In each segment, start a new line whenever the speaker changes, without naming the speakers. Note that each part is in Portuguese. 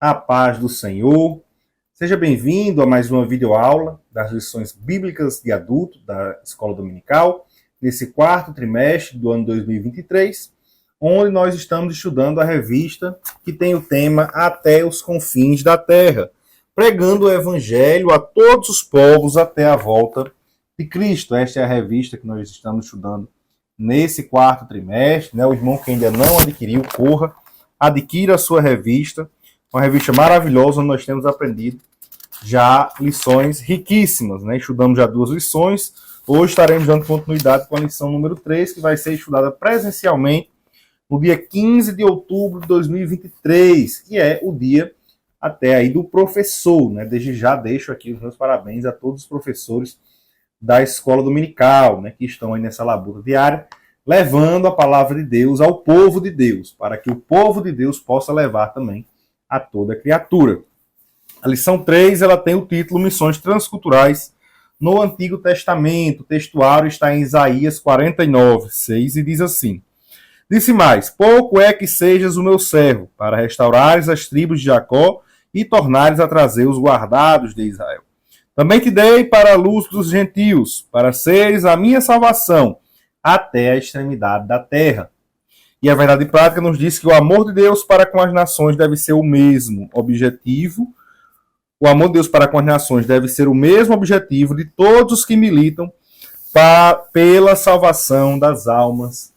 A paz do Senhor. Seja bem-vindo a mais uma videoaula das lições bíblicas de adulto da Escola Dominical, nesse quarto trimestre do ano 2023, onde nós estamos estudando a revista que tem o tema Até os Confins da Terra, pregando o Evangelho a todos os povos até a volta de Cristo. Esta é a revista que nós estamos estudando nesse quarto trimestre. O irmão que ainda não adquiriu, corra, adquira a sua revista. Uma revista maravilhosa, onde nós temos aprendido já lições riquíssimas. Estudamos já 2 lições. Hoje estaremos dando continuidade com a lição número 3, que vai ser estudada presencialmente no dia 15 de outubro de 2023, que é o dia até aí do professor. Desde já deixo aqui os meus parabéns a todos os professores da Escola Dominical, que estão aí nessa labuta diária, levando a palavra de Deus ao povo de Deus, para que o povo de Deus possa levar também a toda criatura. A lição 3, ela tem o título Missões Transculturais no Antigo Testamento. O textuário está em Isaías 49, 6, e diz assim: Disse mais, pouco é que sejas o meu servo, para restaurares as tribos de Jacó e tornares a trazer os guardados de Israel. Também te dei para a luz dos gentios, para seres a minha salvação, até a extremidade da terra. E a verdade prática nos diz que o amor de Deus para com as nações deve ser o mesmo objetivo. O amor de Deus para com as nações deve ser o mesmo objetivo de todos os que militam pela salvação das almas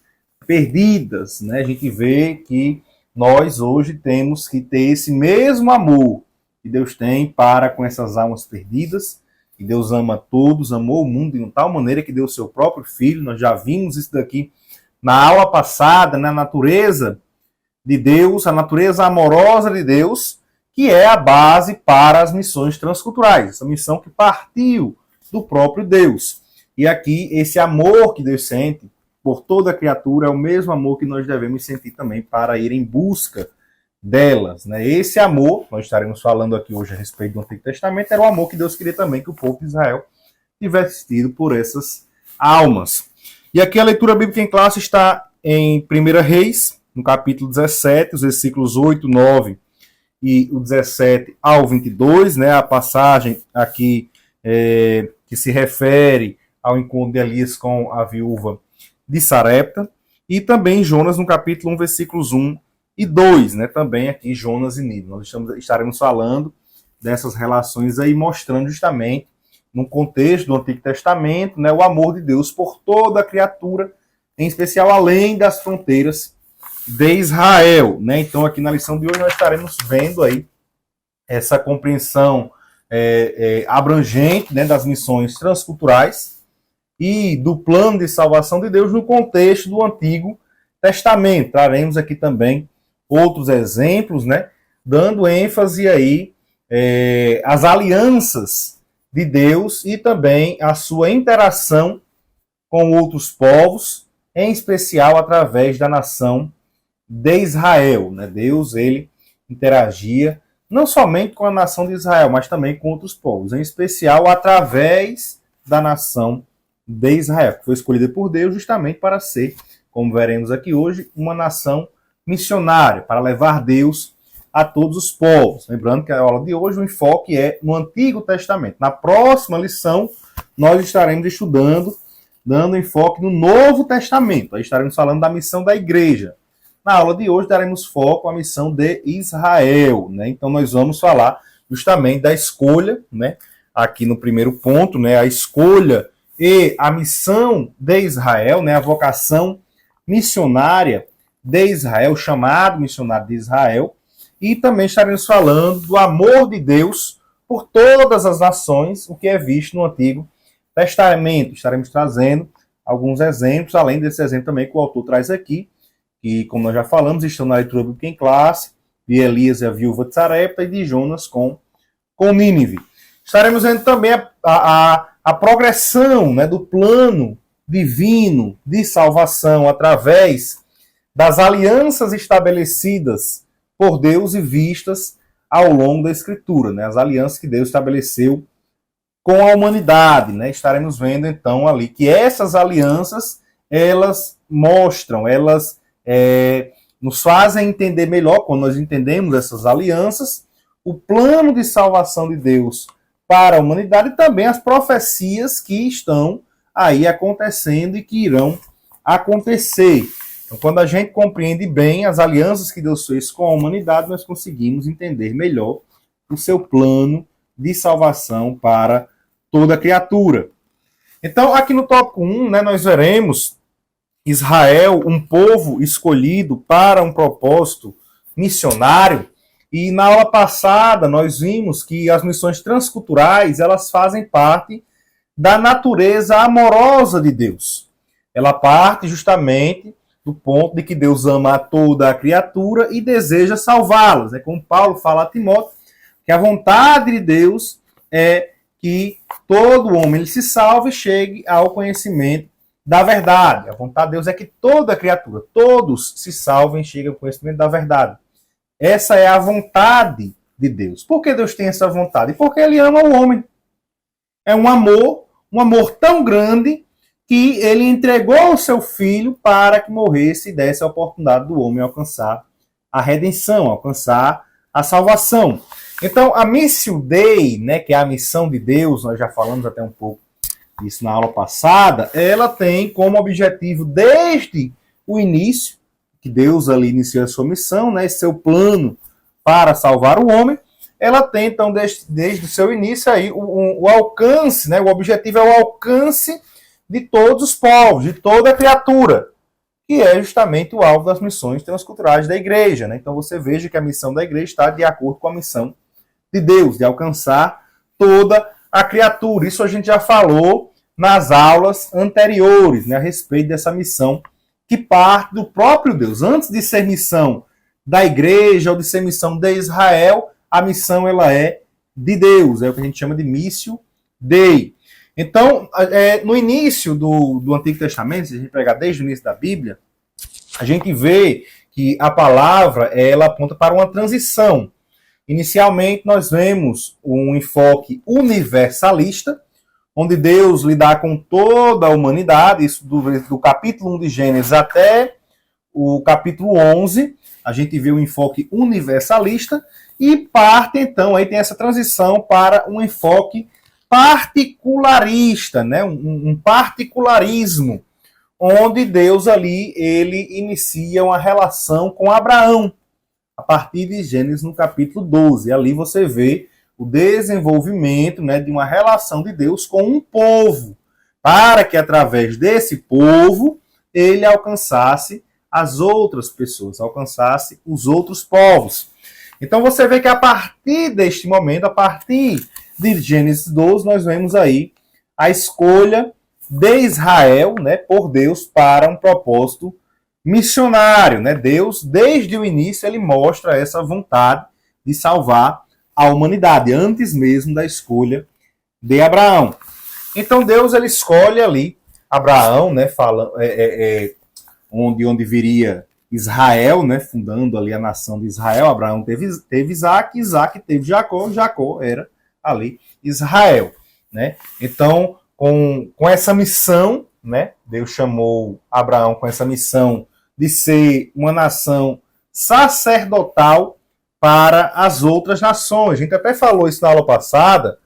perdidas. A gente vê que nós hoje temos que ter esse mesmo amor que Deus tem para com essas almas perdidas. E Deus ama todos, amou o mundo de tal maneira que deu o seu próprio Filho. Nós já vimos isso daqui na aula passada, na natureza de Deus, a natureza amorosa de Deus, que é a base para as missões transculturais, essa missão que partiu do próprio Deus. E aqui, esse amor que Deus sente por toda a criatura é o mesmo amor que nós devemos sentir também para ir em busca delas. Esse amor, nós estaremos falando aqui hoje a respeito do Antigo Testamento, era o amor que Deus queria também que o povo de Israel tivesse tido por essas almas. E aqui a leitura bíblica em classe está em 1 Reis, no capítulo 17, os versículos 8, 9 e o 17 ao 22, a passagem aqui que se refere ao encontro de Elias com a viúva de Sarepta, e também Jonas no capítulo 1, versículos 1 e 2, também aqui Jonas e Nínive. Nós estaremos falando dessas relações aí, mostrando justamente no contexto do Antigo Testamento, o amor de Deus por toda a criatura, em especial além das fronteiras de Israel. Então, aqui na lição de hoje, nós estaremos vendo aí essa compreensão abrangente das missões transculturais e do plano de salvação de Deus no contexto do Antigo Testamento. Traremos aqui também outros exemplos, dando ênfase aí às alianças de Deus e também a sua interação com outros povos, em especial através da nação de Israel. Deus, ele interagia não somente com a nação de Israel, mas também com outros povos, em especial através da nação de Israel, que foi escolhida por Deus justamente para ser, como veremos aqui hoje, uma nação missionária, para levar Deus a todos os povos. Lembrando que a aula de hoje, o enfoque é no Antigo Testamento. Na próxima lição, nós estaremos estudando, dando enfoque no Novo Testamento. Aí estaremos falando da missão da igreja. Na aula de hoje, daremos foco à missão de Israel. Então, nós vamos falar justamente da escolha, aqui no primeiro ponto, a escolha e a missão de Israel, a vocação missionária de Israel, o chamado missionário de Israel. E também estaremos falando do amor de Deus por todas as nações, o que é visto no Antigo Testamento. Estaremos trazendo alguns exemplos, além desse exemplo também que o autor traz aqui, que, como nós já falamos, estão na leitura bíblica em classe, de Elias e a viúva de Sarepta e de Jonas com Nínive. Estaremos vendo também a progressão do plano divino de salvação através das alianças estabelecidas por Deus e vistas ao longo da Escritura, as alianças que Deus estabeleceu com a humanidade. Estaremos vendo, então, ali que essas alianças, elas mostram, elas nos fazem entender melhor, quando nós entendemos essas alianças, o plano de salvação de Deus para a humanidade e também as profecias que estão aí acontecendo e que irão acontecer. Então, quando a gente compreende bem as alianças que Deus fez com a humanidade, nós conseguimos entender melhor o seu plano de salvação para toda criatura. Então, aqui no tópico 1, nós veremos Israel, um povo escolhido para um propósito missionário. E na aula passada, nós vimos que as missões transculturais, elas fazem parte da natureza amorosa de Deus. Ela parte justamente do ponto de que Deus ama a toda a criatura e deseja salvá-las. É como Paulo fala a Timóteo, que a vontade de Deus é que todo homem ele se salve e chegue ao conhecimento da verdade. A vontade de Deus é que toda criatura, todos se salvem e cheguem ao conhecimento da verdade. Essa é a vontade de Deus. Por que Deus tem essa vontade? Porque ele ama o homem. É um amor tão grande que ele entregou o seu filho para que morresse e desse a oportunidade do homem alcançar a redenção, alcançar a salvação. Então, a Missio Dei, que é a missão de Deus, nós já falamos até um pouco disso na aula passada, ela tem como objetivo, desde o início, que Deus ali iniciou a sua missão, esse seu plano para salvar o homem, ela tem, então, desde o seu início, aí, o alcance, o objetivo é o alcance de todos os povos, de toda a criatura, que é justamente o alvo das missões transculturais da igreja. Então você veja que a missão da igreja está de acordo com a missão de Deus, de alcançar toda a criatura. Isso a gente já falou nas aulas anteriores, a respeito dessa missão que parte do próprio Deus. Antes de ser missão da igreja ou de ser missão de Israel, a missão ela é de Deus, é o que a gente chama de Missio Dei. Então, no início do Antigo Testamento, se a gente pegar desde o início da Bíblia, a gente vê que a palavra ela aponta para uma transição. Inicialmente, nós vemos um enfoque universalista, onde Deus lidar com toda a humanidade, isso do capítulo 1 de Gênesis até o capítulo 11, a gente vê um enfoque universalista, e parte, então, aí tem essa transição para um enfoque particularista, um particularismo, onde Deus ali, ele inicia uma relação com Abraão, a partir de Gênesis no capítulo 12. Ali você vê o desenvolvimento de uma relação de Deus com um povo, para que através desse povo ele alcançasse as outras pessoas, alcançasse os outros povos. Então você vê que a partir deste momento, a partir de Gênesis 12, nós vemos aí a escolha de Israel, por Deus para um propósito missionário. Deus, desde o início, ele mostra essa vontade de salvar a humanidade, antes mesmo da escolha de Abraão. Então Deus ele escolhe ali Abraão, onde viria Israel, fundando ali a nação de Israel. Abraão teve Isaac, Isaac teve Jacó, Jacó era ali Israel. Então, com essa missão, Deus chamou Abraão com essa missão de ser uma nação sacerdotal para as outras nações. A gente até falou isso na aula passada,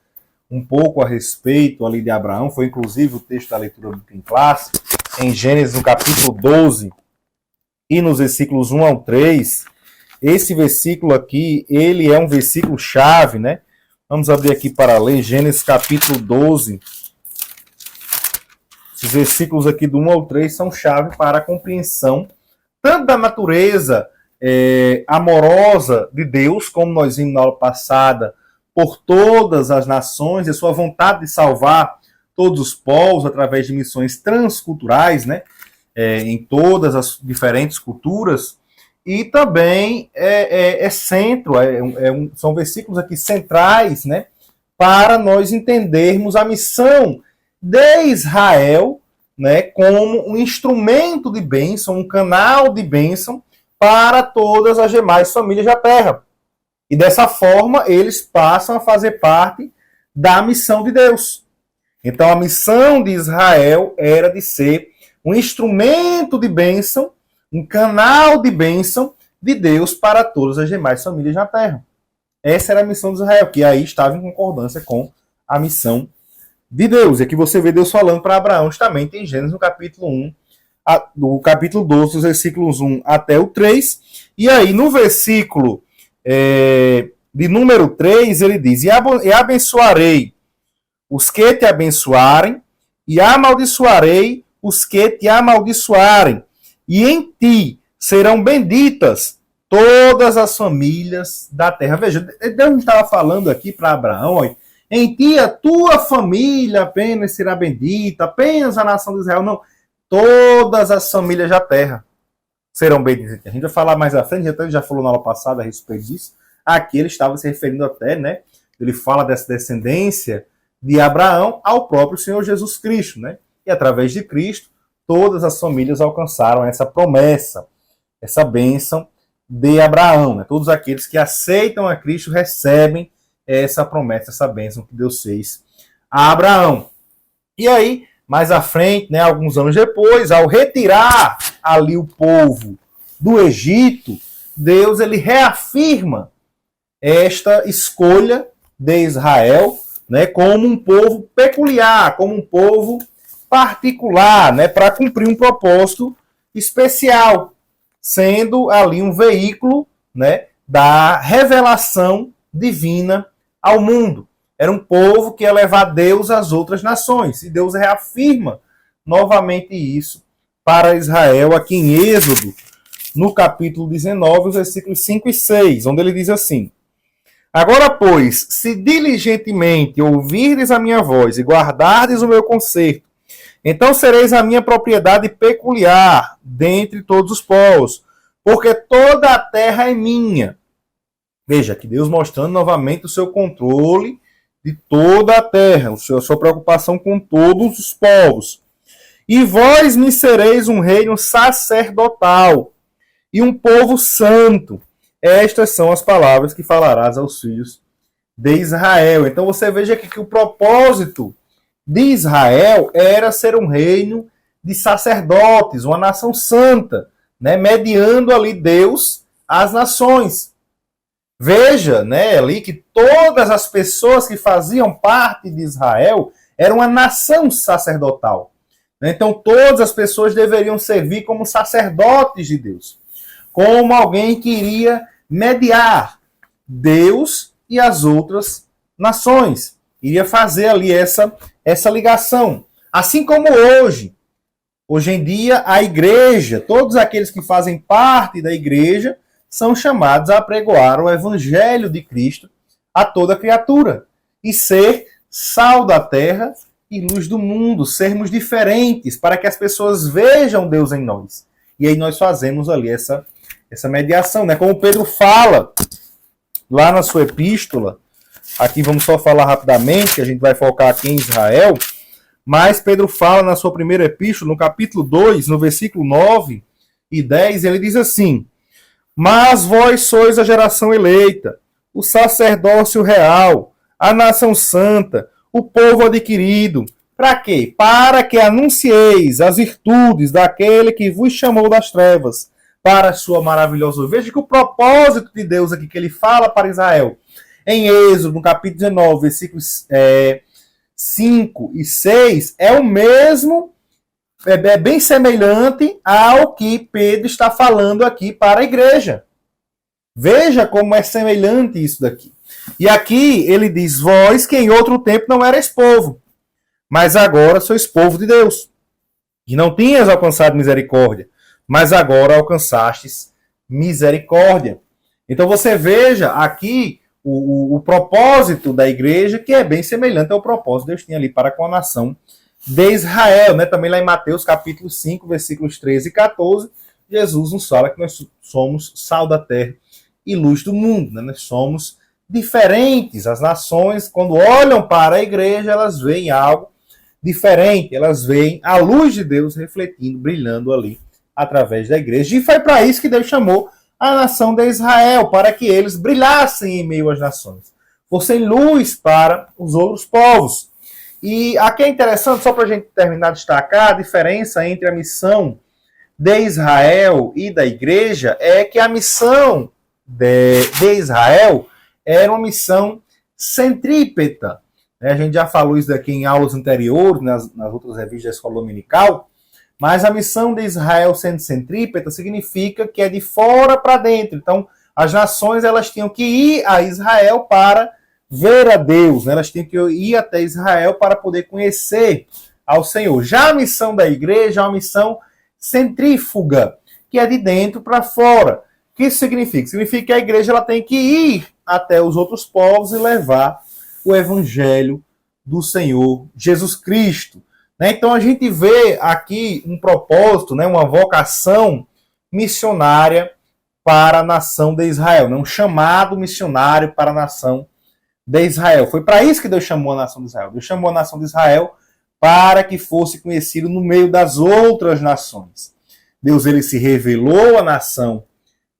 um pouco a respeito ali de Abraão, foi inclusive o texto da leitura do em classe, em Gênesis no capítulo 12 e nos versículos 1 ao 3. Esse versículo aqui, ele é um versículo chave, Vamos abrir aqui para ler Gênesis capítulo 12. Esses versículos aqui do 1 ao 3 são chave para a compreensão tanto da natureza amorosa de Deus, como nós vimos na aula passada, por todas as nações, e a sua vontade de salvar todos os povos através de missões transculturais, em todas as diferentes culturas, e também são versículos aqui centrais, para nós entendermos a missão de Israel, como um instrumento de bênção, um canal de bênção para todas as demais famílias da terra. E dessa forma, eles passam a fazer parte da missão de Deus. Então, a missão de Israel era de ser um instrumento de bênção, um canal de bênção de Deus para todas as demais famílias na terra. Essa era a missão de Israel, que aí estava em concordância com a missão de Deus. E aqui você vê Deus falando para Abraão, justamente em Gênesis, no capítulo 1, do capítulo 12, os versículos 1 até o 3. E aí, no versículo de número 3, ele diz: E abençoarei os que te abençoarem, e amaldiçoarei os que te amaldiçoarem. E em ti serão benditas todas as famílias da terra. Veja, Deus não estava falando aqui para Abraão, olha, em ti a tua família apenas será bendita, apenas a nação de Israel. Não, todas as famílias da terra serão benditas. A gente vai falar mais à frente, ele já falou na aula passada a respeito disso. Aqui ele estava se referindo até, né? Ele fala dessa descendência de Abraão ao próprio Senhor Jesus Cristo, né? E através de Cristo, todas as famílias alcançaram essa promessa, essa bênção de Abraão, né? Todos aqueles que aceitam a Cristo recebem essa promessa, essa bênção que Deus fez a Abraão. E aí, mais à frente, né, alguns anos depois, ao retirar ali o povo do Egito, Deus ele reafirma esta escolha de Israel, né, como um povo peculiar, como um povo particular, né, para cumprir um propósito especial, sendo ali um veículo, né, da revelação divina ao mundo. Era um povo que ia levar Deus às outras nações. E Deus reafirma novamente isso para Israel aqui em Êxodo, no capítulo 19, os versículos 5 e 6, onde ele diz assim: Agora, pois, se diligentemente ouvirdes a minha voz e guardardes o meu conserto, então sereis a minha propriedade peculiar dentre todos os povos, porque toda a terra é minha. Veja, que Deus mostrando novamente o seu controle de toda a terra, a sua preocupação com todos os povos. E vós me sereis um reino sacerdotal e um povo santo. Estas são as palavras que falarás aos filhos de Israel. Então você veja aqui que o propósito de Israel era ser um reino de sacerdotes, uma nação santa, né, mediando ali Deus às nações. Veja, né, ali que todas as pessoas que faziam parte de Israel eram uma nação sacerdotal. Então todas as pessoas deveriam servir como sacerdotes de Deus, como alguém que iria mediar Deus e as outras nações. Iria fazer ali essa ligação. Assim como hoje em dia, a igreja, todos aqueles que fazem parte da igreja, são chamados a apregoar o evangelho de Cristo a toda criatura. E ser sal da terra e luz do mundo. Sermos diferentes para que as pessoas vejam Deus em nós. E aí nós fazemos ali essa mediação, né? Como Pedro fala lá na sua epístola, aqui vamos só falar rapidamente, que a gente vai focar aqui em Israel, mas Pedro fala na sua primeira epístola, no capítulo 2, no versículo 9 e 10, ele diz assim: Mas vós sois a geração eleita, o sacerdócio real, a nação santa, o povo adquirido. Para quê? Para que anuncieis as virtudes daquele que vos chamou das trevas para a sua maravilhosa. Veja que o propósito de Deus aqui que ele fala para Israel, em Êxodo, no capítulo 19, versículos 5 e 6, é o mesmo, é bem semelhante ao que Pedro está falando aqui para a igreja. Veja como é semelhante isso daqui. E aqui ele diz: vós que em outro tempo não erais povo, mas agora sois povo de Deus. E não tinhas alcançado misericórdia, mas agora alcançastes misericórdia. Então você veja aqui o propósito da igreja, que é bem semelhante ao propósito que Deus tinha ali para com a nação de Israel, né? Também lá em Mateus capítulo 5, versículos 13 e 14, Jesus nos fala que nós somos sal da terra e luz do mundo, né? Nós somos diferentes. As nações, quando olham para a igreja, elas veem algo diferente, elas veem a luz de Deus refletindo, brilhando ali através da igreja. E foi para isso que Deus chamou a nação de Israel, para que eles brilhassem em meio às nações, fossem luz para os outros povos. E aqui é interessante, só para a gente terminar de destacar, a diferença entre a missão de Israel e da igreja é que a missão de Israel era uma missão centrípeta. A gente já falou isso daqui em aulas anteriores, nas outras revistas da Escola Dominical, mas a missão de Israel sendo centrípeta significa que é de fora para dentro. Então, as nações elas tinham que ir a Israel para ver a Deus, né? Elas tinham que ir até Israel para poder conhecer ao Senhor. Já a missão da igreja é uma missão centrífuga, que é de dentro para fora. O que isso significa? Significa que a igreja ela tem que ir até os outros povos e levar o evangelho do Senhor Jesus Cristo. Então a gente vê aqui um propósito, uma vocação missionária para a nação de Israel, um chamado missionário para a nação de Israel. Foi para isso que Deus chamou a nação de Israel. Deus chamou a nação de Israel para que fosse conhecido no meio das outras nações. Deus ele se revelou à nação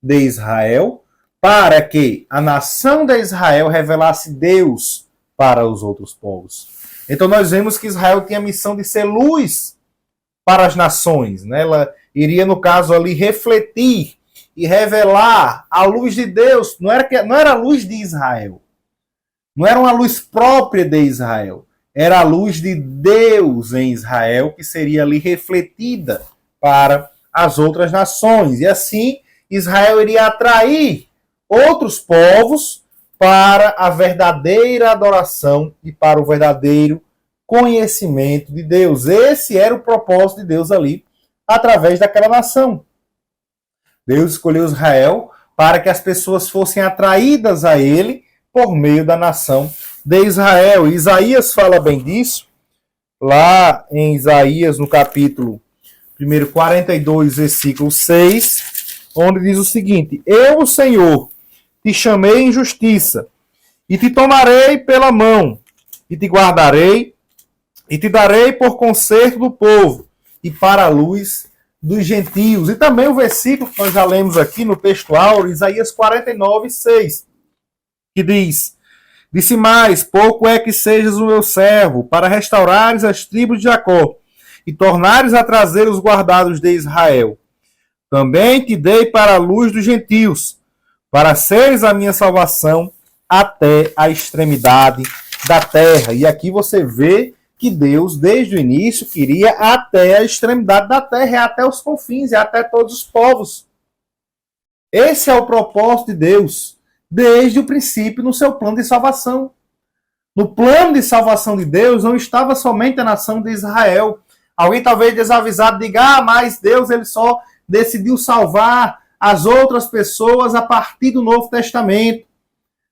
de Israel para que a nação de Israel revelasse Deus para os outros povos. Então nós vemos que Israel tinha a missão de ser luz para as nações. Ela iria, no caso ali, refletir e revelar a luz de Deus. Não era a luz de Israel. Não era uma luz própria de Israel. Era a luz de Deus em Israel que seria ali refletida para as outras nações. E assim, Israel iria atrair outros povos para a verdadeira adoração e para o verdadeiro conhecimento de Deus. Esse era o propósito de Deus ali, através daquela nação. Deus escolheu Israel para que as pessoas fossem atraídas a ele por meio da nação de Israel. E Isaías fala bem disso, lá em Isaías, no capítulo 42, versículo 6, onde diz o seguinte: Eu, o Senhor, te chamei em justiça, e te tomarei pela mão, e te guardarei, e te darei por conserto do povo, e para a luz dos gentios. E também o versículo que nós já lemos aqui no texto áureo, Isaías 49, 6, que diz: Disse mais, pouco é que sejas o meu servo, para restaurares as tribos de Jacó, e tornares a trazer os guardados de Israel. Também te dei para a luz dos gentios, para seres a minha salvação até a extremidade da terra. E aqui você vê que Deus, desde o início, queria até a extremidade da terra, até os confins, e até todos os povos. Esse é o propósito de Deus, desde o princípio, no seu plano de salvação. No plano de salvação de Deus, não estava somente a nação de Israel. Alguém talvez desavisado diga, mas Deus ele só decidiu salvar as outras pessoas a partir do Novo Testamento.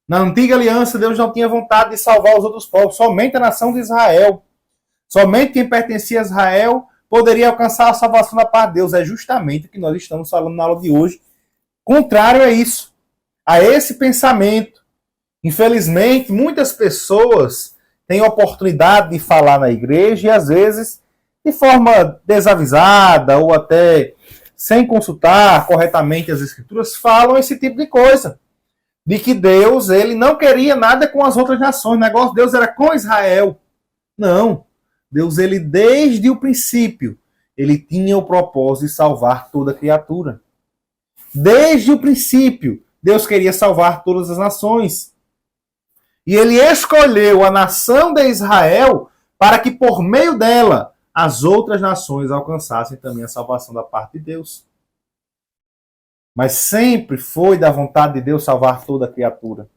Na antiga aliança, Deus não tinha vontade de salvar os outros povos, somente a nação de Israel. Somente quem pertencia a Israel poderia alcançar a salvação da parte de Deus. É justamente o que nós estamos falando na aula de hoje. Contrário a isso, a esse pensamento. Infelizmente, muitas pessoas têm oportunidade de falar na igreja e, às vezes, de forma desavisada ou até sem consultar corretamente as escrituras, falam esse tipo de coisa. De que Deus ele não queria nada com as outras nações. O negócio de Deus era com Israel. Não. Deus, ele desde o princípio, ele tinha o propósito de salvar toda criatura. Desde o princípio, Deus queria salvar todas as nações. E ele escolheu a nação de Israel para que, por meio dela, as outras nações alcançassem também a salvação da parte de Deus. Mas sempre foi da vontade de Deus salvar toda a criatura.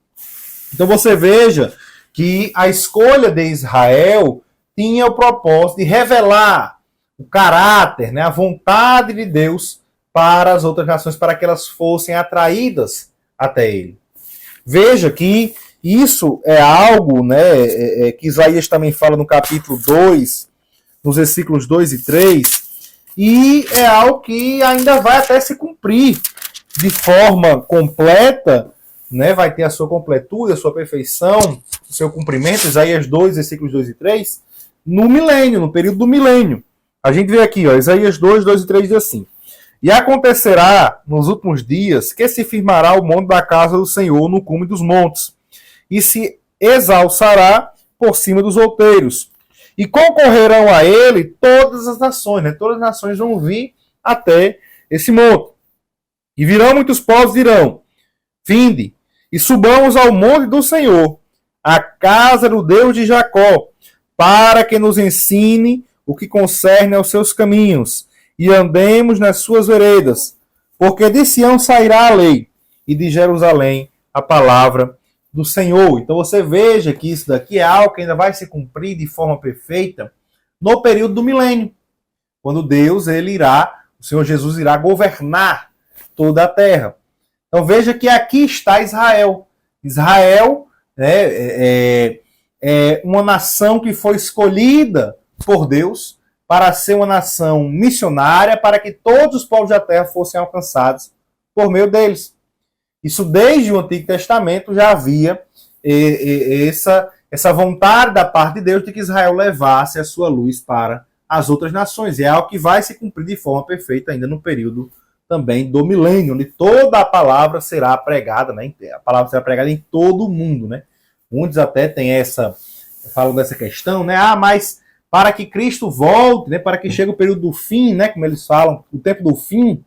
Então você veja que a escolha de Israel tinha o propósito de revelar o caráter, a vontade de Deus para as outras nações, para que elas fossem atraídas até ele. Veja que isso é algo que Isaías também fala no capítulo 2, nos versículos 2 e 3, e é algo que ainda vai até se cumprir de forma completa, vai ter a sua completude, a sua perfeição, o seu cumprimento, Isaías 2, versículos 2 e 3, no milênio, no período do milênio. A gente vê aqui, Isaías 2, 2 e 3 diz assim: E acontecerá nos últimos dias que se firmará o monte da casa do Senhor no cume dos montes, e se exalçará por cima dos outeiros. E concorrerão a ele todas as nações, todas as nações vão vir até esse monte. E virão muitos povos e dirão: Vinde, e subamos ao monte do Senhor, à casa do Deus de Jacó, para que nos ensine o que concerne aos seus caminhos, e andemos nas suas veredas, porque de Sião sairá a lei, e de Jerusalém a palavra do Senhor. Então você veja que isso daqui é algo que ainda vai se cumprir de forma perfeita no período do milênio, quando Deus, o Senhor Jesus irá governar toda a terra. Então veja que aqui está Israel. Israel é uma nação que foi escolhida por Deus para ser uma nação missionária, para que todos os povos da terra fossem alcançados por meio deles. Isso desde o Antigo Testamento já havia essa vontade da parte de Deus de que Israel levasse a sua luz para as outras nações. E é algo que vai se cumprir de forma perfeita ainda no período também do milênio, onde toda a palavra será pregada, né? A palavra será pregada em todo o mundo, né? Muitos até falam dessa questão, né? Mas para que Cristo volte, né? Para que chegue o período do fim, né? Como eles falam, o tempo do fim,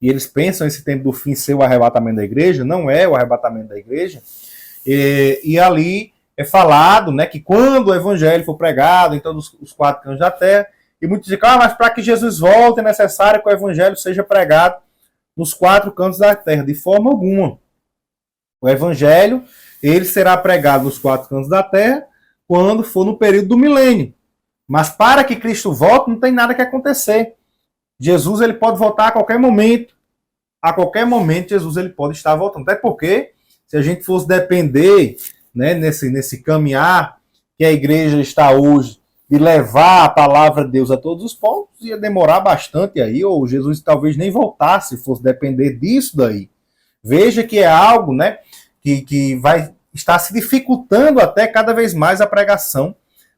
e eles pensam esse tempo do fim ser o arrebatamento da igreja, não é o arrebatamento da igreja, e ali é falado, né, que quando o evangelho for pregado em todos os quatro cantos da terra, e muitos dizem, mas para que Jesus volte é necessário que o evangelho seja pregado nos quatro cantos da terra. De forma alguma. O evangelho, ele será pregado nos quatro cantos da terra quando for no período do milênio. Mas para que Cristo volte, não tem nada que acontecer. Jesus, ele pode voltar a qualquer momento. A qualquer momento, Jesus, ele pode estar voltando. Até porque, se a gente fosse depender, né, nesse caminhar que a igreja está hoje, de levar a palavra de Deus a todos os povos, ia demorar bastante aí, ou Jesus talvez nem voltasse, se fosse depender disso daí. Veja que é algo, né, que vai estar se dificultando até cada vez mais a pregação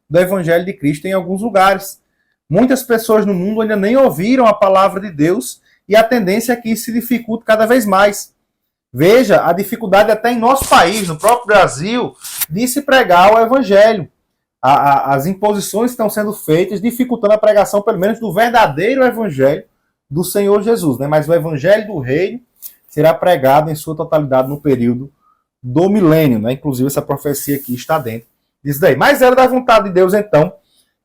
do Evangelho de Cristo em alguns lugares. Muitas pessoas no mundo ainda nem ouviram a palavra de Deus e a tendência é que isso se dificulte cada vez mais. Veja a dificuldade até em nosso país, no próprio Brasil, de se pregar o Evangelho. As imposições estão sendo feitas, dificultando a pregação, pelo menos, do verdadeiro Evangelho do Senhor Jesus. Né? Mas o Evangelho do Reino será pregado em sua totalidade no período do milênio. Né? Inclusive, essa profecia aqui está dentro disso daí. Mas era da vontade de Deus, então,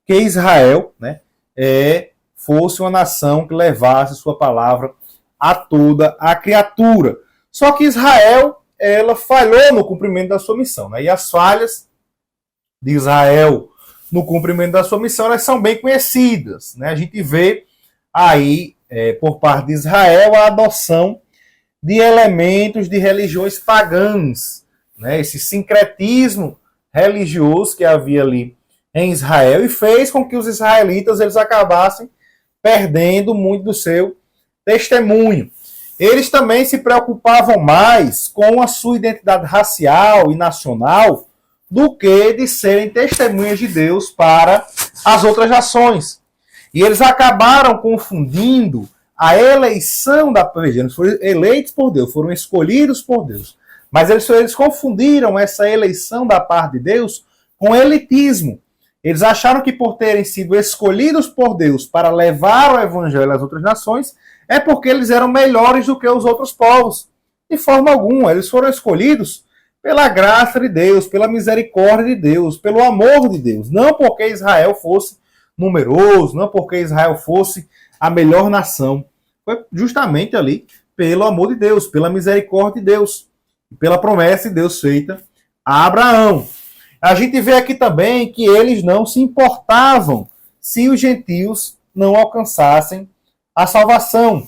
que Israel, né, fosse uma nação que levasse sua palavra a toda a criatura. Só que Israel, ela falhou no cumprimento da sua missão. Né? E as falhas de Israel no cumprimento da sua missão, elas são bem conhecidas. Né? A gente vê aí, por parte de Israel, a adoção de elementos de religiões pagãs. Né? Esse sincretismo religioso que havia ali em Israel e fez com que os israelitas eles acabassem perdendo muito do seu testemunho. Eles também se preocupavam mais com a sua identidade racial e nacional do que de serem testemunhas de Deus para as outras nações. E eles acabaram confundindo a eleição da igreja. Eles foram eleitos por Deus, foram escolhidos por Deus. Mas eles confundiram essa eleição da parte de Deus com elitismo. Eles acharam que por terem sido escolhidos por Deus para levar o evangelho às outras nações, é porque eles eram melhores do que os outros povos. De forma alguma, eles foram escolhidos pela graça de Deus, pela misericórdia de Deus, pelo amor de Deus. Não porque Israel fosse numeroso, não porque Israel fosse a melhor nação. Foi justamente ali pelo amor de Deus, pela misericórdia de Deus, pela promessa de Deus feita a Abraão. A gente vê aqui também que eles não se importavam se os gentios não alcançassem a salvação.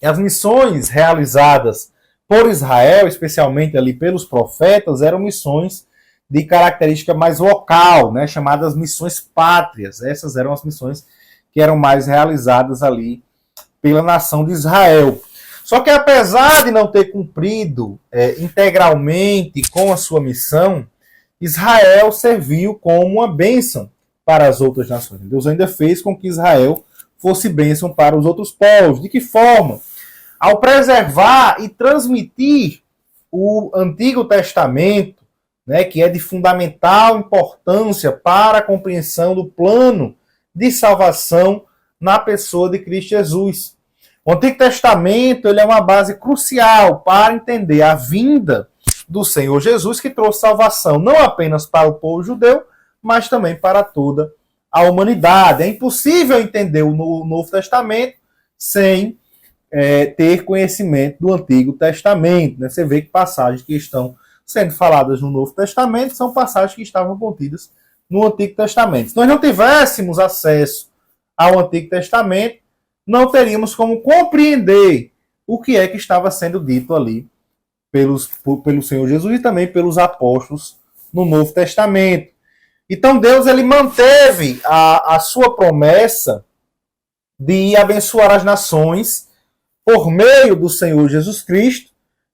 E as missões realizadas por Israel, especialmente ali pelos profetas, eram missões de característica mais local, né, chamadas missões pátrias. Essas eram as missões que eram mais realizadas ali pela nação de Israel. Só que apesar de não ter cumprido integralmente com a sua missão, Israel serviu como uma bênção para as outras nações. Deus ainda fez com que Israel fosse bênção para os outros povos. De que forma? Ao preservar e transmitir o Antigo Testamento, né, que é de fundamental importância para a compreensão do plano de salvação na pessoa de Cristo Jesus. O Antigo Testamento ele é uma base crucial para entender a vinda do Senhor Jesus, que trouxe salvação não apenas para o povo judeu, mas também para toda a humanidade. É impossível entender o Novo Testamento sem ter conhecimento do Antigo Testamento. Né? Você vê que passagens que estão sendo faladas no Novo Testamento são passagens que estavam contidas no Antigo Testamento. Se nós não tivéssemos acesso ao Antigo Testamento, não teríamos como compreender o que é que estava sendo dito ali pelo Senhor Jesus e também pelos apóstolos no Novo Testamento. Então Deus ele manteve a sua promessa de abençoar as nações por meio do Senhor Jesus Cristo,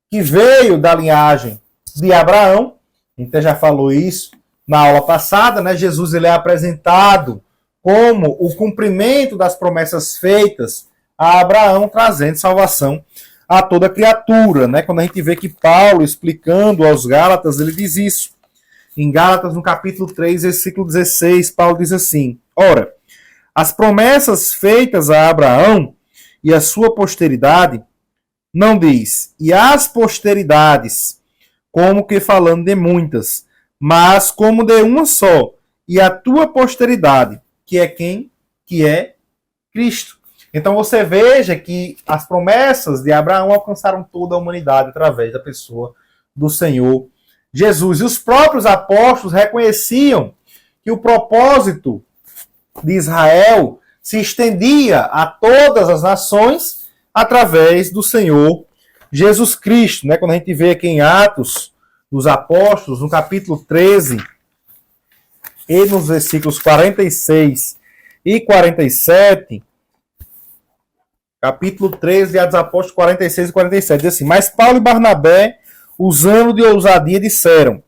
que veio da linhagem de Abraão. A gente já falou isso na aula passada, né? Jesus ele é apresentado como o cumprimento das promessas feitas a Abraão, trazendo salvação a toda criatura, né? Quando a gente vê que Paulo, explicando aos Gálatas, ele diz isso. Em Gálatas, no capítulo 3, versículo 16, Paulo diz assim: ora, as promessas feitas a Abraão e a sua posteridade, não diz, e as posteridades, como que falando de muitas, mas como de uma só, e a tua posteridade, que é quem? Que é Cristo. Então você veja que as promessas de Abraão alcançaram toda a humanidade através da pessoa do Senhor Jesus. E os próprios apóstolos reconheciam que o propósito de Israel se estendia a todas as nações através do Senhor Jesus Cristo. Né? Quando a gente vê aqui em Atos dos Apóstolos, no capítulo 13, e nos versículos 46 e 47, capítulo 13 de Atos dos Apóstolos, 46 e 47, diz assim: mas Paulo e Barnabé, usando de ousadia, disseram: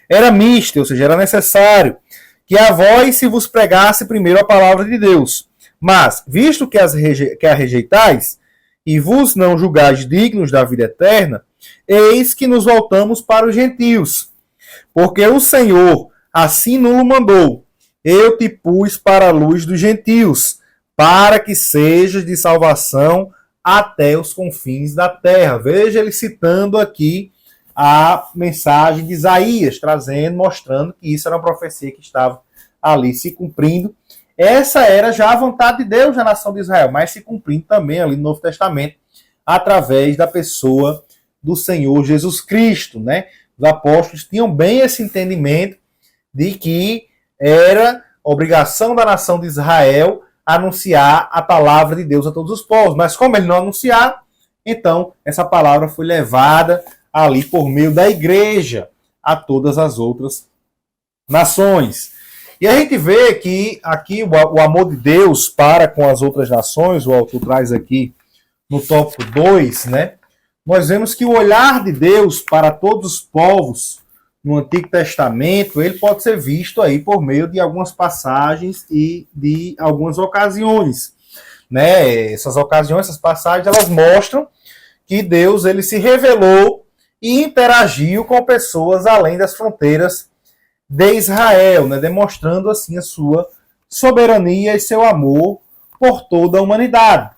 era misto, ou seja, era necessário que a vós se vos pregasse primeiro a palavra de Deus. Mas, visto que a rejeitais, e vos não julgais dignos da vida eterna, eis que nos voltamos para os gentios. Porque o Senhor assim nos mandou: eu te pus para a luz dos gentios, para que sejas de salvação até os confins da terra. Veja ele citando aqui a mensagem de Isaías, trazendo, mostrando que isso era uma profecia que estava ali se cumprindo. Essa era já a vontade de Deus na nação de Israel, mas se cumprindo também ali no Novo Testamento, através da pessoa do Senhor Jesus Cristo, né? Os apóstolos tinham bem esse entendimento de que era obrigação da nação de Israel anunciar a palavra de Deus a todos os povos. Mas como ele não anunciaram, então essa palavra foi levada ali por meio da igreja a todas as outras nações. E a gente vê que aqui o amor de Deus para com as outras nações, o autor traz aqui no tópico 2, né? Nós vemos que o olhar de Deus para todos os povos no Antigo Testamento, ele pode ser visto aí por meio de algumas passagens e de algumas ocasiões, né? Essas ocasiões, essas passagens, elas mostram que Deus ele se revelou e interagiu com pessoas além das fronteiras de Israel, né? Demonstrando assim a sua soberania e seu amor por toda a humanidade.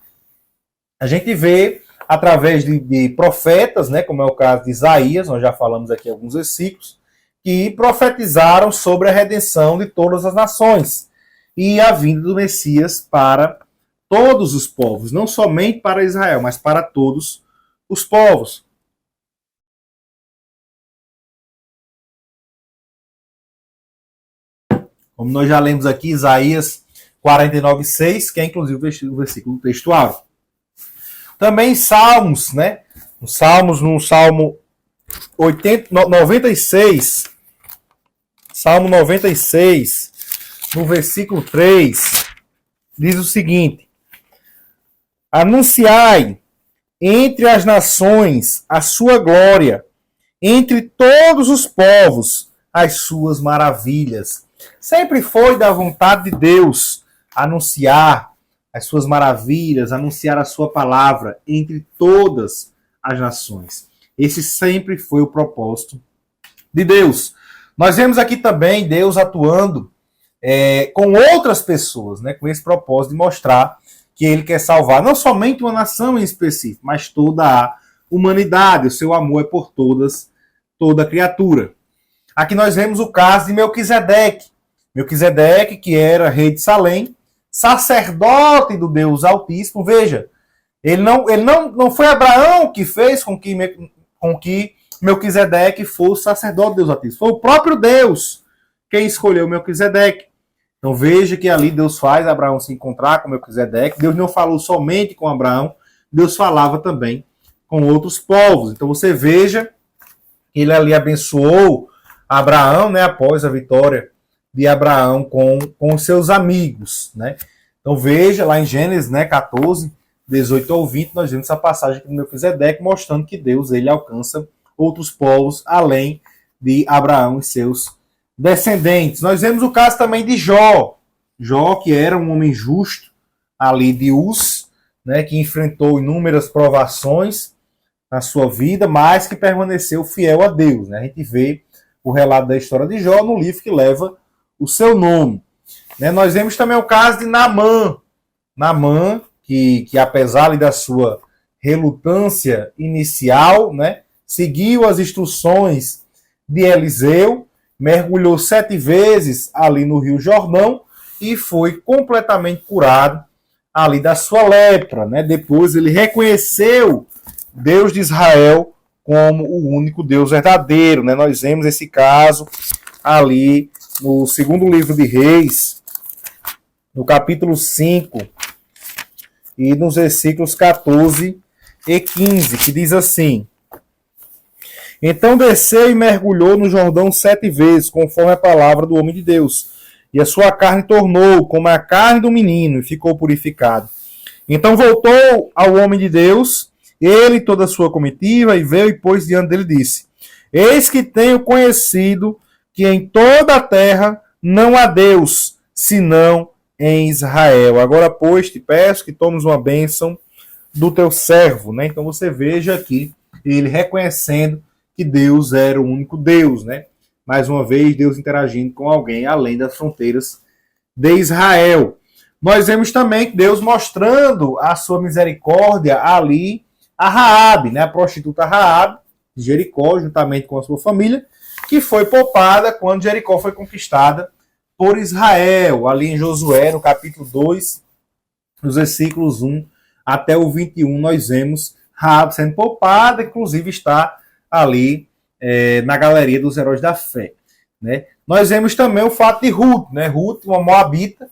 A gente vê através de profetas, né, como é o caso de Isaías, nós já falamos aqui alguns versículos, que profetizaram sobre a redenção de todas as nações e a vinda do Messias para todos os povos, não somente para Israel, mas para todos os povos. Como nós já lemos aqui, Isaías 49:6, que é inclusive o versículo textual. Também Salmos, né? No Salmo 96, Salmo 96, no versículo 3, diz o seguinte: anunciai entre as nações a sua glória, entre todos os povos as suas maravilhas. Sempre foi da vontade de Deus anunciar as suas maravilhas, anunciar a sua palavra entre todas as nações. Esse sempre foi o propósito de Deus. Nós vemos aqui também Deus atuando com outras pessoas, né, com esse propósito de mostrar que ele quer salvar não somente uma nação em específico, mas toda a humanidade. O seu amor é por todas toda criatura. Aqui nós vemos o caso de Melquisedeque. Melquisedeque, que era rei de Salém, sacerdote do Deus Altíssimo. Veja, ele não foi Abraão que fez com que Melquisedeque fosse sacerdote do Deus Altíssimo. Foi o próprio Deus quem escolheu Melquisedeque. Então veja que ali Deus faz Abraão se encontrar com Melquisedeque. Deus não falou somente com Abraão, Deus falava também com outros povos. Então você veja que ele ali abençoou Abraão, né, após a vitória de Abraão com os seus amigos, né? Então veja lá em Gênesis, né, 14, 18 ao 20, nós vemos essa passagem aqui do Melquisedeque mostrando que Deus ele alcança outros povos além de Abraão e seus descendentes. Nós vemos o caso também de Jó. Jó, que era um homem justo ali de Uz, né, que enfrentou inúmeras provações na sua vida, mas que permaneceu fiel a Deus, né? A gente vê o relato da história de Jó no livro que leva o seu nome. Né? Nós vemos também o caso de Naamã. Naamã, que apesar da sua relutância inicial, né, seguiu as instruções de Eliseu, mergulhou 7 vezes ali no Rio Jordão e foi completamente curado ali da sua lepra. Né? Depois ele reconheceu Deus de Israel como o único Deus verdadeiro. Né? Nós vemos esse caso ali no segundo livro de Reis, no capítulo 5, e nos versículos 14 e 15, que diz assim: Então desceu e mergulhou no Jordão 7 vezes, conforme a palavra do homem de Deus. E a sua carne tornou como a carne do menino, e ficou purificado. Então voltou ao homem de Deus, ele e toda a sua comitiva, e veio e pôs diante dele e disse: Eis que tenho conhecido que em toda a terra não há Deus, senão em Israel. Agora, pois, te peço que tomes uma bênção do teu servo. Né? Então você veja aqui, ele reconhecendo que Deus era o único Deus. Né? Mais uma vez, Deus interagindo com alguém além das fronteiras de Israel. Nós vemos também que Deus mostrando a sua misericórdia ali a Raabe, né? A prostituta Raabe, de Jericó, juntamente com a sua família, que foi poupada quando Jericó foi conquistada por Israel, ali em Josué, no capítulo 2, nos versículos 1 até o 21, nós vemos Raabe sendo poupada, inclusive está ali na galeria dos heróis da fé. Né? Nós vemos também o fato de Ruth, né? Ruth, uma moabita,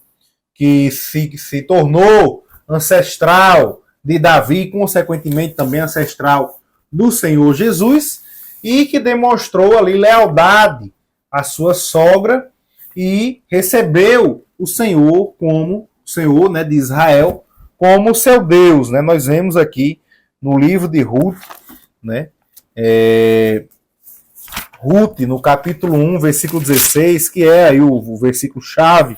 que se tornou ancestral de Davi, e consequentemente também ancestral do Senhor Jesus, e que demonstrou ali lealdade à sua sogra e recebeu o Senhor como o Senhor, né, de Israel como seu Deus. Né? Nós vemos aqui no livro de Ruth, né, Ruth, no capítulo 1, versículo 16, que é aí o versículo chave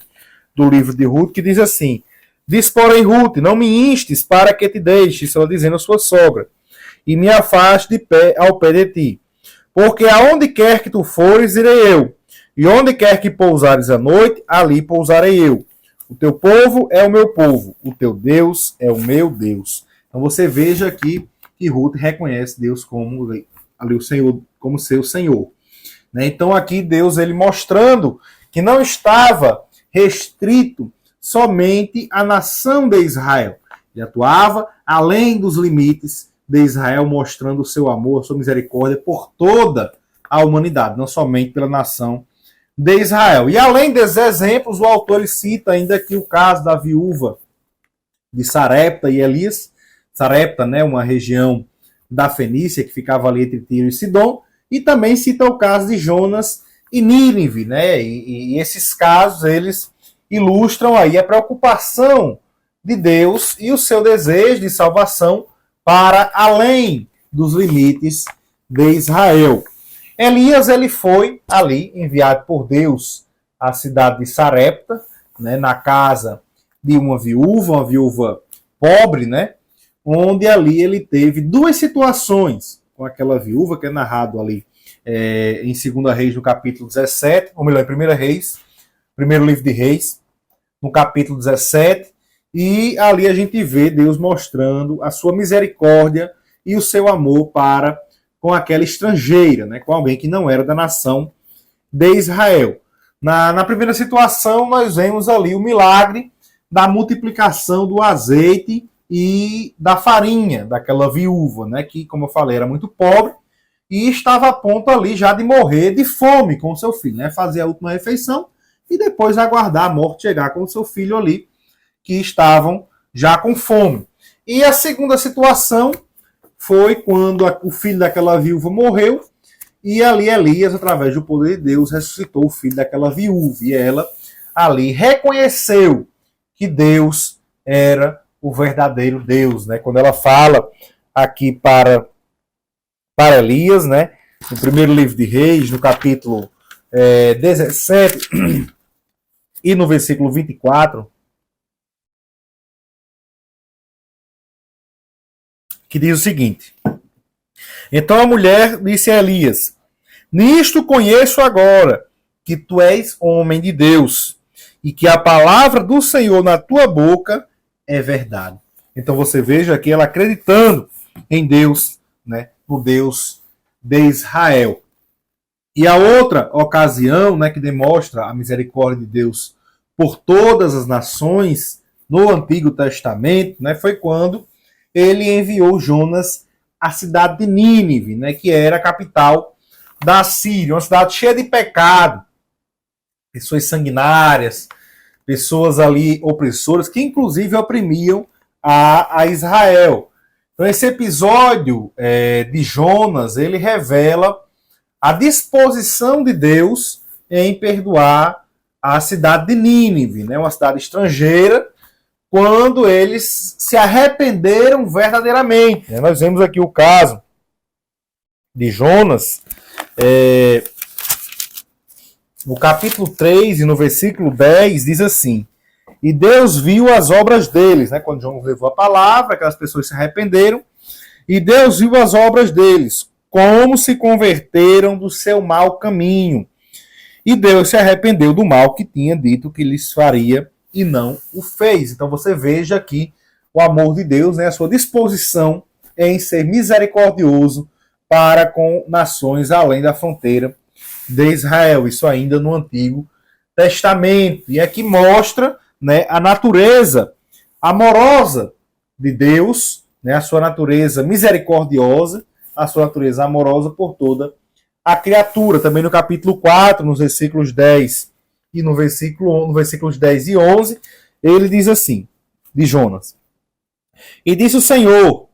do livro de Ruth, que diz assim: Diz, porém, Ruth, não me instes para que te deixe, isso ela dizendo a sua sogra, e me afaste de pé ao pé de ti. Porque aonde quer que tu fores, irei eu, e onde quer que pousares à noite, ali pousarei eu. O teu povo é o meu povo, o teu Deus é o meu Deus. Então você veja aqui que Ruth reconhece Deus como ali o Senhor, como seu Senhor. Né? Então aqui Deus ele mostrando que não estava restrito somente à nação de Israel. Ele atuava além dos limites de Israel, mostrando o seu amor, a sua misericórdia por toda a humanidade, não somente pela nação de Israel. E além desses exemplos, o autor ele cita ainda aqui o caso da viúva de Sarepta e Elias. Sarepta, né, uma região da Fenícia que ficava ali entre Tiro e Sidom, e também cita o caso de Jonas e Nínive, né? E esses casos eles ilustram aí a preocupação de Deus e o seu desejo de salvação para além dos limites de Israel. Elias ele foi ali enviado por Deus à cidade de Sarepta, né, na casa de uma viúva pobre, né, onde ali ele teve duas situações com aquela viúva, que é narrado ali em 2 Reis, no capítulo 17, ou melhor, em 1 Reis, primeiro livro de Reis, no capítulo 17, e ali a gente vê Deus mostrando a sua misericórdia e o seu amor para com aquela estrangeira, né, com alguém que não era da nação de Israel. Na primeira situação, nós vemos ali o milagre da multiplicação do azeite e da farinha daquela viúva, né, que, como eu falei, era muito pobre e estava a ponto ali já de morrer de fome com o seu filho, né, fazer a última refeição e depois aguardar a morte chegar com o seu filho ali, que estavam já com fome. E a segunda situação foi quando o filho daquela viúva morreu e ali Elias, através do poder de Deus, ressuscitou o filho daquela viúva. E ela ali reconheceu que Deus era o verdadeiro Deus, né? Quando ela fala aqui para Elias, né? No primeiro livro de Reis, no capítulo 17 e no versículo 24, que diz o seguinte: então a mulher disse a Elias: nisto conheço agora que tu és homem de Deus e que a palavra do Senhor na tua boca é verdade. Então você veja aqui ela acreditando em Deus, né, no Deus de Israel. E a outra ocasião, né, que demonstra a misericórdia de Deus por todas as nações no Antigo Testamento, né, foi quando ele enviou Jonas à cidade de Nínive, né, que era a capital da Síria, uma cidade cheia de pecado, pessoas sanguinárias, pessoas ali opressoras, que inclusive oprimiam a Israel. Então esse episódio de Jonas, ele revela a disposição de Deus em perdoar a cidade de Nínive, né, uma cidade estrangeira, quando eles se arrependeram verdadeiramente. Nós vemos aqui o caso de Jonas, no capítulo 3 e no versículo 10, diz assim: e Deus viu as obras deles, né, quando Jonas levou a palavra, aquelas pessoas se arrependeram, e Deus viu as obras deles, como se converteram do seu mau caminho. E Deus se arrependeu do mal que tinha dito que lhes faria, e não o fez. Então você veja aqui o amor de Deus, né, a sua disposição em ser misericordioso para com nações além da fronteira de Israel. Isso ainda no Antigo Testamento. E aqui mostra, né, a natureza amorosa de Deus, né, a sua natureza misericordiosa, a sua natureza amorosa por toda a criatura. Também no capítulo 4, nos versículos 10 e no versículos 10 e 11, ele diz assim, de Jonas: e disse o Senhor: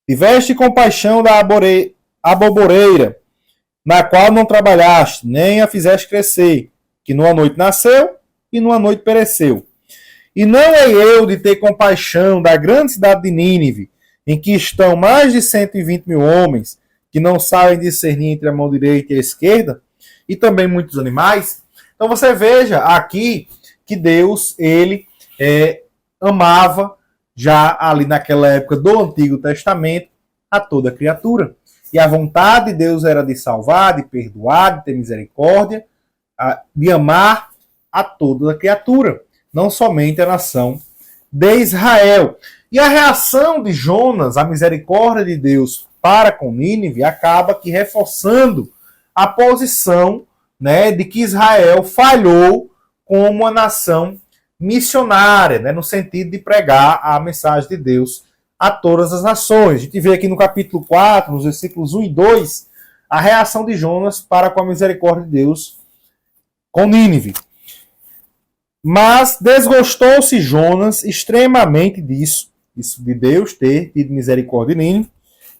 tiveste compaixão da aboboreira, na qual não trabalhaste, nem a fizeste crescer, que numa noite nasceu e numa noite pereceu. E não é eu de ter compaixão da grande cidade de Nínive, em que estão mais de 120 mil homens, que não sabem discernir entre a mão direita e a esquerda, e também muitos animais. Então você veja aqui que Deus, ele amava já ali naquela época do Antigo Testamento a toda criatura. E a vontade de Deus era de salvar, de perdoar, de ter misericórdia, de amar a toda a criatura, não somente a nação de Israel. E a reação de Jonas, a misericórdia de Deus para com Nínive, acaba aqui reforçando a posição, né, de que Israel falhou como uma nação missionária, né, no sentido de pregar a mensagem de Deus a todas as nações. A gente vê aqui no capítulo 4, nos versículos 1 e 2, a reação de Jonas para com a misericórdia de Deus com Nínive. Mas desgostou-se Jonas extremamente disso, isso de Deus ter tido misericórdia de Nínive,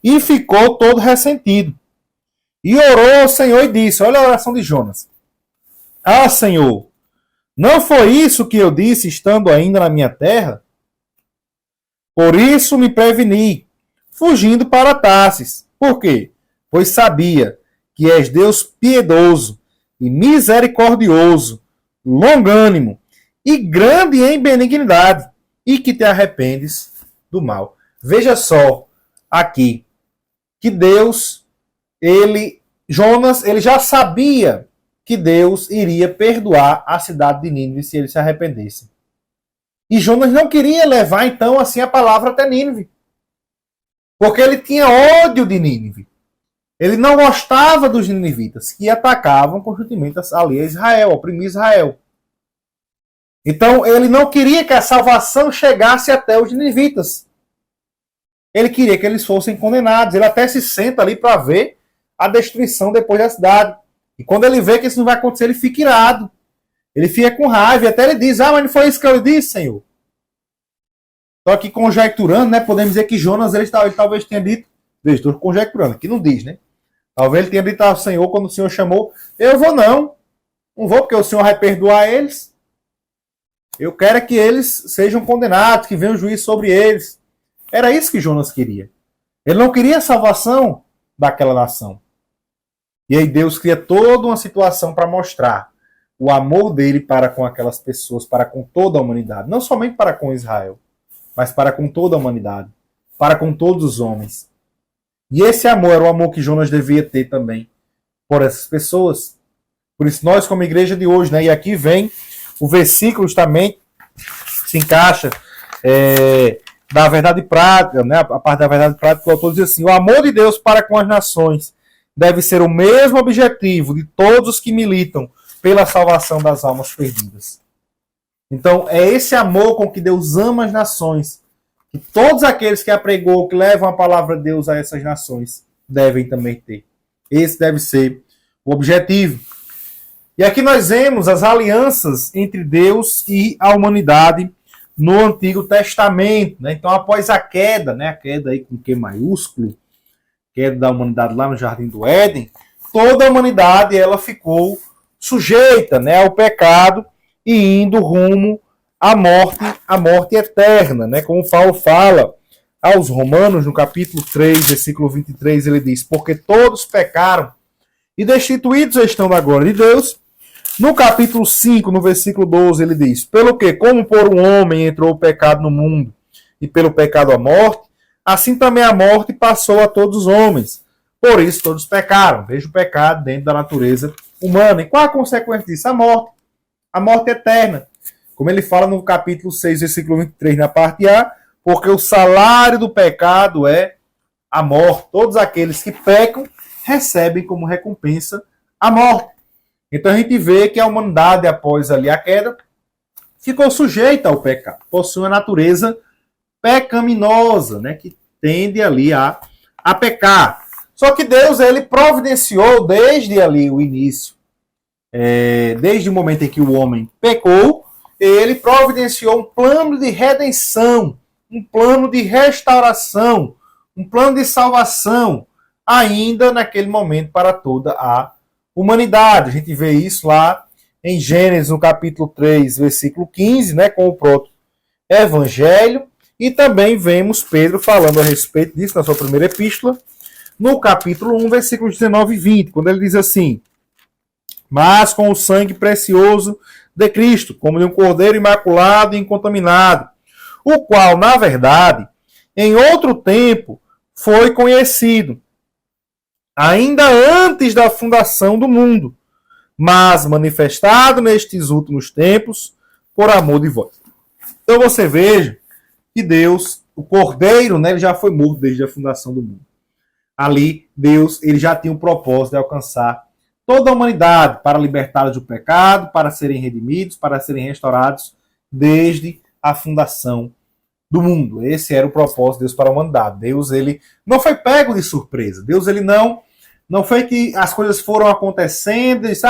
e ficou todo ressentido. E orou ao Senhor e disse, olha a oração de Jonas: ah, Senhor, não foi isso que eu disse estando ainda na minha terra? Por isso me preveni, fugindo para Tarsis. Por quê? Pois sabia que és Deus piedoso e misericordioso, longânimo e grande em benignidade, e que te arrependes do mal. Veja só aqui que Deus, Jonas, ele já sabia que Deus iria perdoar a cidade de Nínive se ele se arrependesse. E Jonas não queria levar, então, assim a palavra até Nínive. Porque ele tinha ódio de Nínive. Ele não gostava dos ninivitas, que atacavam constantemente ali a Israel, oprimir Israel. Então, ele não queria que a salvação chegasse até os ninivitas. Ele queria que eles fossem condenados. Ele até se senta ali para ver a destruição depois da cidade. E quando ele vê que isso não vai acontecer, ele fica irado. Ele fica com raiva. E até ele diz, mas não foi isso que eu disse, Senhor. Estou aqui conjecturando, né? Podemos dizer que Jonas, ele talvez tenha dito, estou conjecturando, aqui não diz, né? Talvez ele tenha dito ao Senhor, quando o Senhor chamou, eu vou não vou, porque o Senhor vai perdoar eles. Eu quero que eles sejam condenados, que venha o juízo sobre eles. Era isso que Jonas queria. Ele não queria a salvação daquela nação. E aí Deus cria toda uma situação para mostrar o amor dele para com aquelas pessoas, para com toda a humanidade. Não somente para com Israel, mas para com toda a humanidade, para com todos os homens. E esse amor era o amor que Jonas devia ter também por essas pessoas. Por isso nós, como igreja de hoje, né, e aqui vem o versículo também, se encaixa da verdade prática, né, a parte da verdade prática, o autor diz assim, o amor de Deus para com as nações deve ser o mesmo objetivo de todos os que militam pela salvação das almas perdidas. Então, é esse amor com que Deus ama as nações, que todos aqueles que apregou, que levam a palavra de Deus a essas nações, devem também ter. Esse deve ser o objetivo. E aqui nós vemos as alianças entre Deus e a humanidade no Antigo Testamento. Né? Então, após a queda, né? A queda aí com Q maiúsculo, queda da humanidade lá no Jardim do Éden, toda a humanidade ela ficou sujeita, né, ao pecado, e indo rumo à morte eterna, né? Como Paulo fala aos Romanos, no capítulo 3, versículo 23, ele diz, porque todos pecaram e destituídos estão da glória de Deus. No capítulo 5, no versículo 12, ele diz, pelo que, como por um homem entrou o pecado no mundo, e pelo pecado a morte, assim também a morte passou a todos os homens. Por isso todos pecaram. Veja o pecado dentro da natureza humana. E qual a consequência disso? A morte eterna. Como ele fala no capítulo 6, versículo 23, na parte A, porque o salário do pecado é a morte. Todos aqueles que pecam recebem como recompensa a morte. Então a gente vê que a humanidade, após ali a queda, ficou sujeita ao pecado. Possui uma natureza pecaminosa, né, que tende ali a pecar. Só que Deus, ele providenciou desde ali o início, desde o momento em que o homem pecou, ele providenciou um plano de redenção, um plano de restauração, um plano de salvação, ainda naquele momento para toda a humanidade. A gente vê isso lá em Gênesis, no capítulo 3, versículo 15, né, com o próprio Evangelho, e também vemos Pedro falando a respeito disso na sua primeira epístola, no capítulo 1, versículos 19 e 20, quando ele diz assim, mas com o sangue precioso de Cristo, como de um cordeiro imaculado e incontaminado, o qual, na verdade, em outro tempo foi conhecido, ainda antes da fundação do mundo, mas manifestado nestes últimos tempos por amor de vós. Então você veja que Deus, o Cordeiro, né, ele já foi morto desde a fundação do mundo. Ali, Deus, ele já tinha o propósito de alcançar toda a humanidade para libertá-los do pecado, para serem redimidos, para serem restaurados desde a fundação do mundo. Esse era o propósito de Deus para a humanidade. Deus, ele não foi pego de surpresa. Deus, ele não foi que as coisas foram acontecendo e disse,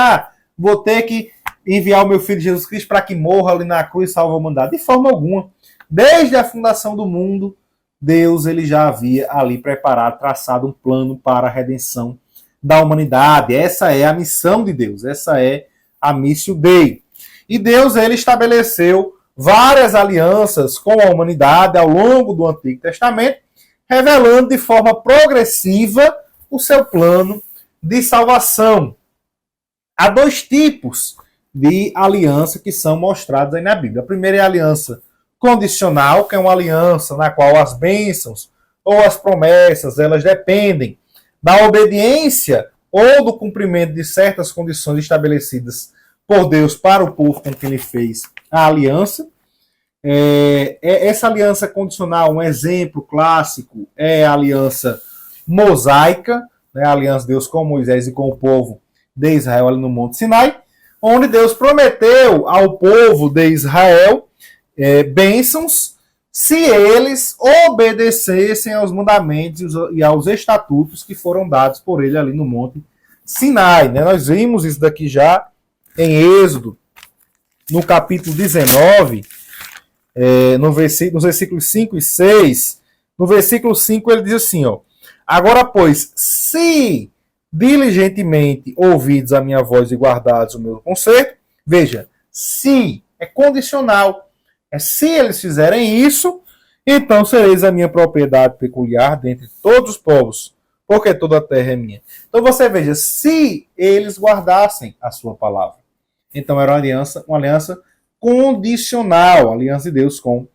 vou ter que enviar o meu filho Jesus Cristo para que morra ali na cruz e salve a humanidade. De forma alguma. Desde a fundação do mundo, Deus, ele já havia ali preparado, traçado um plano para a redenção da humanidade. Essa é a missão de Deus. Essa é a Missio Dei. E Deus, ele estabeleceu várias alianças com a humanidade ao longo do Antigo Testamento, revelando de forma progressiva o seu plano de salvação. Há dois tipos de aliança que são mostrados aí na Bíblia. A primeira é a aliança condicional, que é uma aliança na qual as bênçãos ou as promessas, elas dependem da obediência ou do cumprimento de certas condições estabelecidas por Deus para o povo com quem ele fez a aliança. Essa aliança condicional, um exemplo clássico, é a aliança mosaica, né, a aliança de Deus com Moisés e com o povo de Israel ali no Monte Sinai, onde Deus prometeu ao povo de Israel bênçãos se eles obedecessem aos mandamentos e aos estatutos que foram dados por ele ali no Monte Sinai. Né? Nós vimos isso daqui já em Êxodo, no capítulo 19, nos versículos 5 e 6. No versículo 5 ele diz assim, ó: agora, pois, se diligentemente ouvides a minha voz e guardados o meu conserto, veja, se é condicional. Se eles fizerem isso, então sereis a minha propriedade peculiar dentre todos os povos, porque toda a terra é minha. Então você veja, se eles guardassem a sua palavra. Então era uma aliança condicional, a aliança de Deus com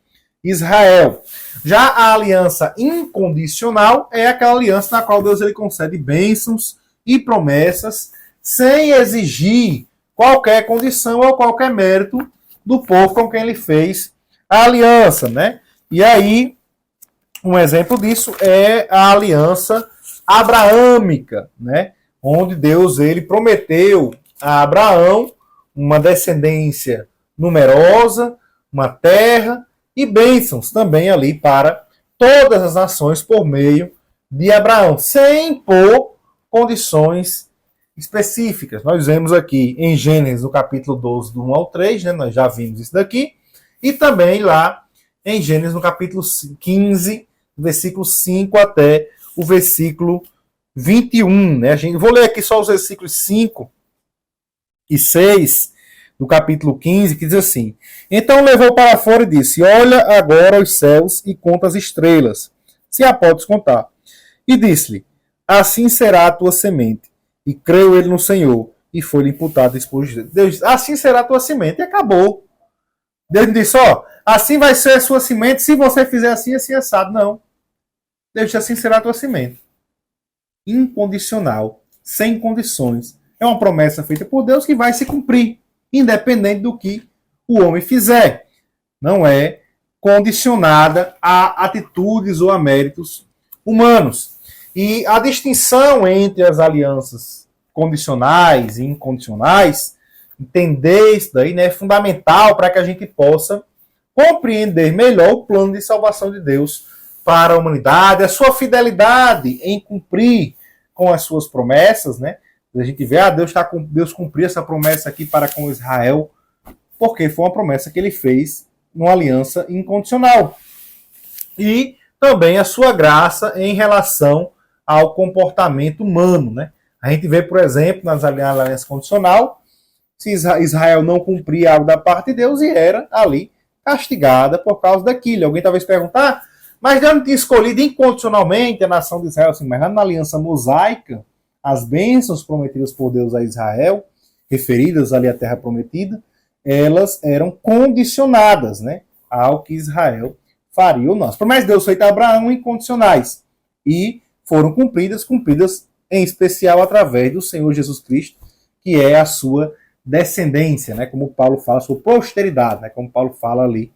Israel. Já a aliança incondicional é aquela aliança na qual Deus ele concede bênçãos e promessas sem exigir qualquer condição ou qualquer mérito do povo com quem ele fez a aliança, né? E aí, um exemplo disso é a aliança abraâmica, né? Onde Deus ele prometeu a Abraão uma descendência numerosa, uma terra e bênçãos também ali para todas as nações por meio de Abraão, sem impor condições específicas. Nós vemos aqui em Gênesis, no capítulo 12, do 1 ao 3, né? Nós já vimos isso daqui. E também lá em Gênesis, no capítulo 15, versículo 5 até o versículo 21. Né? Vou ler aqui só os versículos 5 e 6 do capítulo 15, que diz assim: então levou para fora e disse: olha agora os céus e conta as estrelas, se a podes contar. E disse-lhe: assim será a tua semente. E creu ele no Senhor, e foi-lhe imputado despojo de Deus disse: assim será a tua semente. E acabou. Deus disse: ó, assim vai ser a sua semente, se você fizer assim, assim, assado. Não. Deus disse: assim será a tua semente. Incondicional, sem condições. É uma promessa feita por Deus que vai se cumprir, independente do que o homem fizer. Não é condicionada a atitudes ou a méritos humanos. E a distinção entre as alianças condicionais e incondicionais, entender isso daí, né, é fundamental para que a gente possa compreender melhor o plano de salvação de Deus para a humanidade, a sua fidelidade em cumprir com as suas promessas, né? A gente vê, Deus cumpriu essa promessa aqui para com Israel, porque foi uma promessa que ele fez numa aliança incondicional. E também a sua graça em relação ao comportamento humano, né? A gente vê, por exemplo, na aliança condicional, se Israel não cumpria algo da parte de Deus e era ali castigada por causa daquilo. Alguém talvez perguntar, mas Deus não tinha escolhido incondicionalmente a nação de Israel, assim, mas lá na aliança mosaica, as bênçãos prometidas por Deus a Israel, referidas ali à terra prometida, elas eram condicionadas, né, ao que Israel faria ou não. As promessas de Deus feitas a Abraão incondicionais e foram cumpridas em especial através do Senhor Jesus Cristo, que é a sua descendência, né, como Paulo fala, sua posteridade, né, como Paulo fala ali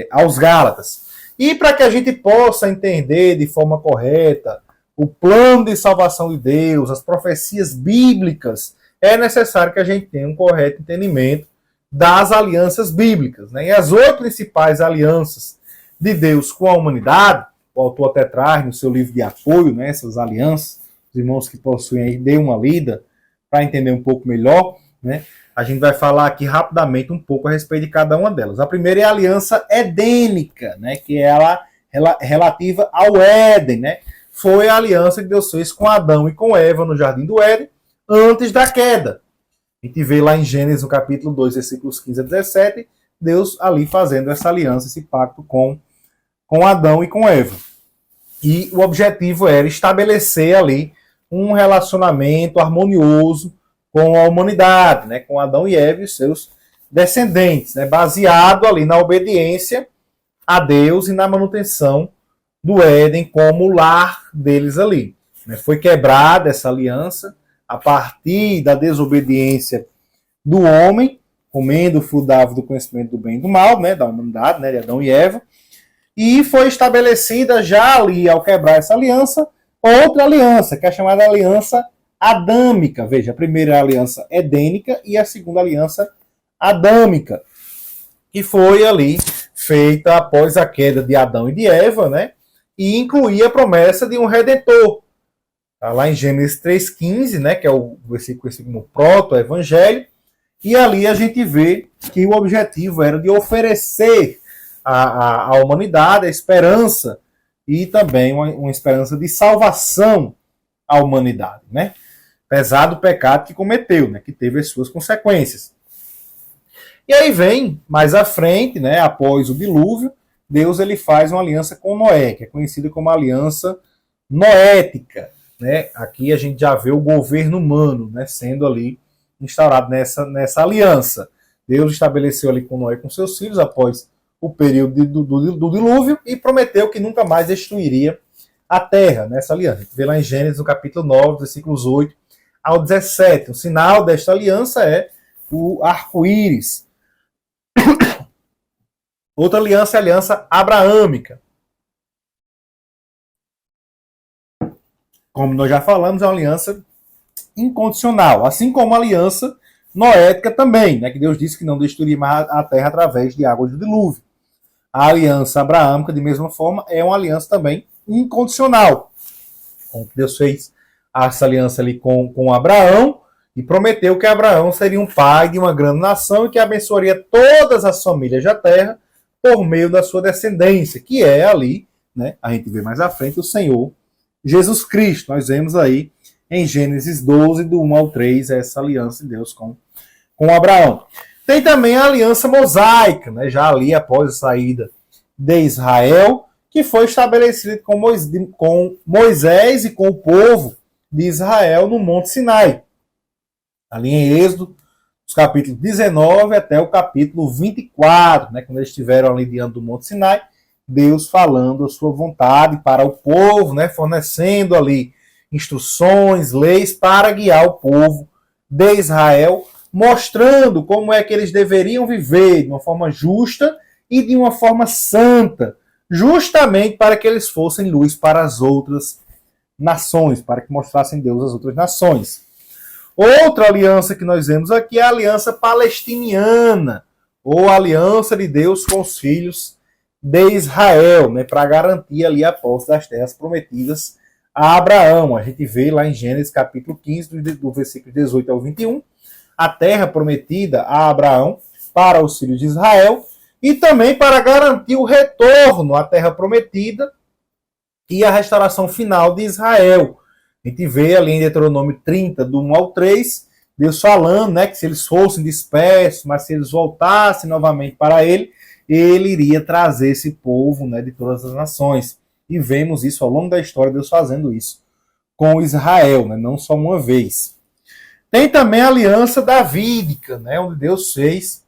aos Gálatas. E para que a gente possa entender de forma correta o plano de salvação de Deus, as profecias bíblicas, é necessário que a gente tenha um correto entendimento das alianças bíblicas, né? E as 8 principais alianças de Deus com a humanidade, o autor até traz no seu livro de apoio, né, essas alianças, os irmãos que possuem aí, dêem uma lida para entender um pouco melhor, né? A gente vai falar aqui rapidamente um pouco a respeito de cada uma delas. A primeira é a aliança edênica, né, que é ela relativa ao Éden, né? Foi a aliança que Deus fez com Adão e com Eva no Jardim do Éden, antes da queda. A gente vê lá em Gênesis, no capítulo 2, versículos 15 a 17, Deus ali fazendo essa aliança, esse pacto com Adão e com Eva. E o objetivo era estabelecer ali um relacionamento harmonioso com a humanidade, né, com Adão e Eva e seus descendentes, né, baseado ali na obediência a Deus e na manutenção do Éden como lar deles ali. Foi quebrada essa aliança a partir da desobediência do homem, comendo o fruto da árvore do conhecimento do bem e do mal, né, da humanidade, né, de Adão e Eva, e foi estabelecida já ali, ao quebrar essa aliança, outra aliança, que é chamada aliança adâmica. Veja, a primeira é a aliança edênica e a segunda aliança adâmica, que foi ali feita após a queda de Adão e de Eva, né? E incluía a promessa de um redentor. Tá lá em Gênesis 3,15, né? Que é o versículo no proto-evangelho. E ali a gente vê que o objetivo era de oferecer à humanidade a esperança e também uma esperança de salvação à humanidade, né? Apesar do pecado que cometeu, né? Que teve as suas consequências. E aí vem, mais à frente, né? Após o dilúvio, Deus ele faz uma aliança com Noé, que é conhecida como aliança noética, né? Aqui a gente já vê o governo humano, né? Sendo ali instaurado nessa aliança. Deus estabeleceu ali com Noé e com seus filhos após o período do dilúvio e prometeu que nunca mais destruiria a terra nessa aliança. A gente vê lá em Gênesis, no capítulo 9, versículos 8 ao 17. O sinal desta aliança é o arco-íris. Outra aliança é a aliança abraâmica. Como nós já falamos, é uma aliança incondicional, assim como a aliança noética também, né, que Deus disse que não destruiria a terra através de águas do dilúvio. A aliança abraâmica, de mesma forma, é uma aliança também incondicional. Como Deus fez essa aliança ali com Abraão e prometeu que Abraão seria um pai de uma grande nação e que abençoaria todas as famílias da terra por meio da sua descendência, que é ali, né, a gente vê mais à frente, o Senhor Jesus Cristo. Nós vemos aí em Gênesis 12, do 1 ao 3, essa aliança de Deus com Abraão. Tem também a aliança mosaica, né, já ali após a saída de Israel, que foi estabelecida com Moisés e com o povo de Israel no Monte Sinai. Ali em Êxodo, os capítulos 19 até o capítulo 24, né, quando eles estiveram ali diante do Monte Sinai, Deus falando a sua vontade para o povo, né, fornecendo ali instruções, leis para guiar o povo de Israel, mostrando como é que eles deveriam viver de uma forma justa e de uma forma santa, justamente para que eles fossem luz para as outras nações, para que mostrassem Deus às outras nações. Outra aliança que nós vemos aqui é a aliança palestiniana, ou a aliança de Deus com os filhos de Israel, né, para garantir ali a posse das terras prometidas a Abraão. A gente vê lá em Gênesis capítulo 15, do versículo 18 ao 21, a terra prometida a Abraão para os filhos de Israel, e também para garantir o retorno à terra prometida e a restauração final de Israel. A gente vê ali em Deuteronômio 30, do 1 ao 3, Deus falando, né, que se eles fossem dispersos, mas se eles voltassem novamente para ele iria trazer esse povo, né, de todas as nações. E vemos isso ao longo da história, Deus fazendo isso com Israel, né, não só uma vez. Tem também a aliança davídica, né, onde Deus fez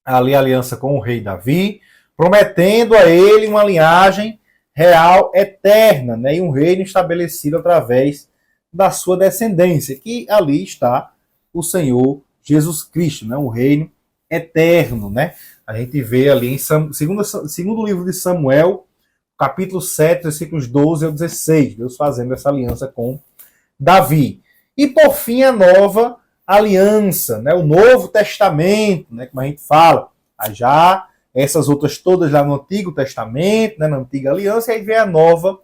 ali a aliança com o rei Davi, prometendo a ele uma linhagem real eterna, né, e um reino estabelecido através da sua descendência, que ali está o Senhor Jesus Cristo, né, um reino eterno, né? A gente vê ali em segundo livro de Samuel, capítulo 7, versículos 12 ao 16, Deus fazendo essa aliança com Davi. E por fim a nova aliança, né, o Novo Testamento, né, como a gente fala, já essas outras todas lá no Antigo Testamento, né, na Antiga Aliança, e aí vem a Nova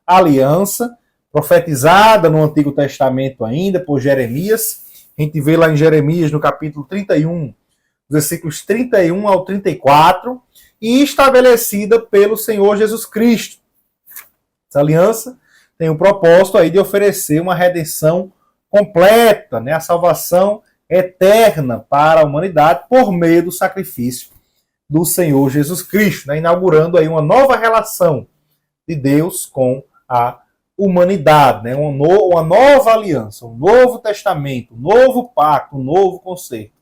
Aliança, profetizada no Antigo Testamento ainda por Jeremias. A gente vê lá em Jeremias, no capítulo 31, versículos 31 ao 34, e estabelecida pelo Senhor Jesus Cristo. Essa aliança tem o propósito aí de oferecer uma redenção completa, né, a salvação eterna para a humanidade por meio do sacrifício do Senhor Jesus Cristo, né, inaugurando aí uma nova relação de Deus com a humanidade, né, uma nova aliança, um novo testamento, um novo pacto, um novo concerto.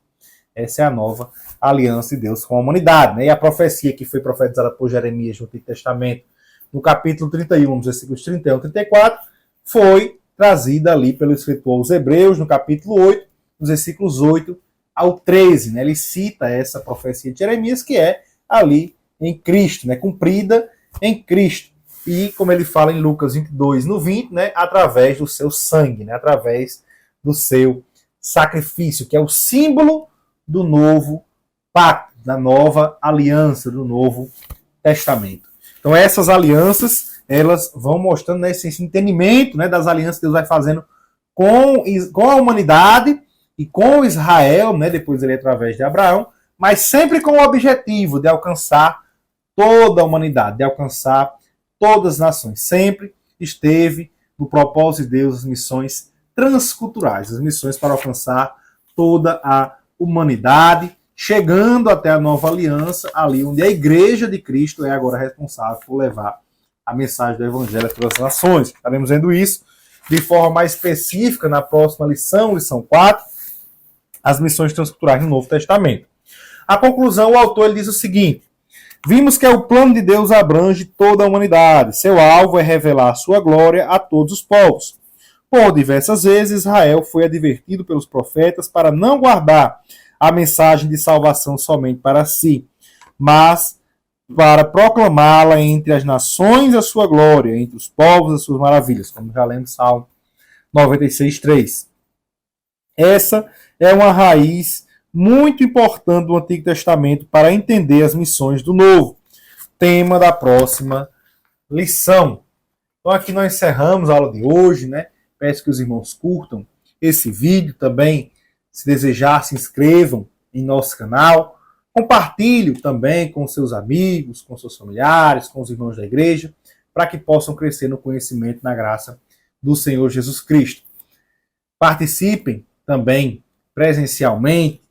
Essa é a nova aliança de Deus com a humanidade, né? E a profecia que foi profetizada por Jeremias no Antigo Testamento, no capítulo 31, nos versículos 31 e 34, foi trazida ali pelo escritor aos Hebreus, no capítulo 8, nos versículos 8 ao 13. Né? Ele cita essa profecia de Jeremias, que é ali em Cristo, né? Cumprida em Cristo. e, como ele fala em Lucas 22, no 20, né, através do seu sangue, né, através do seu sacrifício, que é o símbolo do novo pacto, da nova aliança, do novo testamento. Então essas alianças, elas vão mostrando, né, esse entendimento, né, das alianças que Deus vai fazendo com a humanidade e com Israel, né, depois ele através de Abraão, mas sempre com o objetivo de alcançar toda a humanidade, de alcançar todas as nações. Sempre esteve no propósito de Deus as missões transculturais, as missões para alcançar toda a humanidade, chegando até a nova aliança, ali onde a igreja de Cristo é agora responsável por levar a mensagem do evangelho a todas as nações. Estaremos vendo isso de forma mais específica na próxima lição, lição 4, as missões transculturais no Novo Testamento. A conclusão, o autor ele diz o seguinte: vimos que o plano de Deus abrange toda a humanidade. Seu alvo é revelar sua glória a todos os povos. Por diversas vezes, Israel foi advertido pelos profetas para não guardar a mensagem de salvação somente para si, mas para proclamá-la entre as nações a sua glória, entre os povos as suas maravilhas, como já lemos Salmo 96:3. Essa é uma raiz muito importante do Antigo Testamento para entender as missões do Novo. Tema da próxima lição. Então aqui nós encerramos a aula de hoje, né? Peço que os irmãos curtam esse vídeo também. Se desejar, se inscrevam em nosso canal. Compartilhe também com seus amigos, com seus familiares, com os irmãos da igreja, para que possam crescer no conhecimento e na graça do Senhor Jesus Cristo. Participem também presencialmente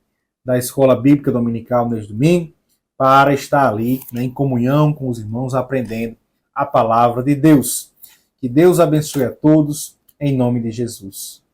da Escola Bíblica Dominical neste domingo, para estar ali, né, em comunhão com os irmãos, aprendendo a palavra de Deus. Que Deus abençoe a todos, em nome de Jesus.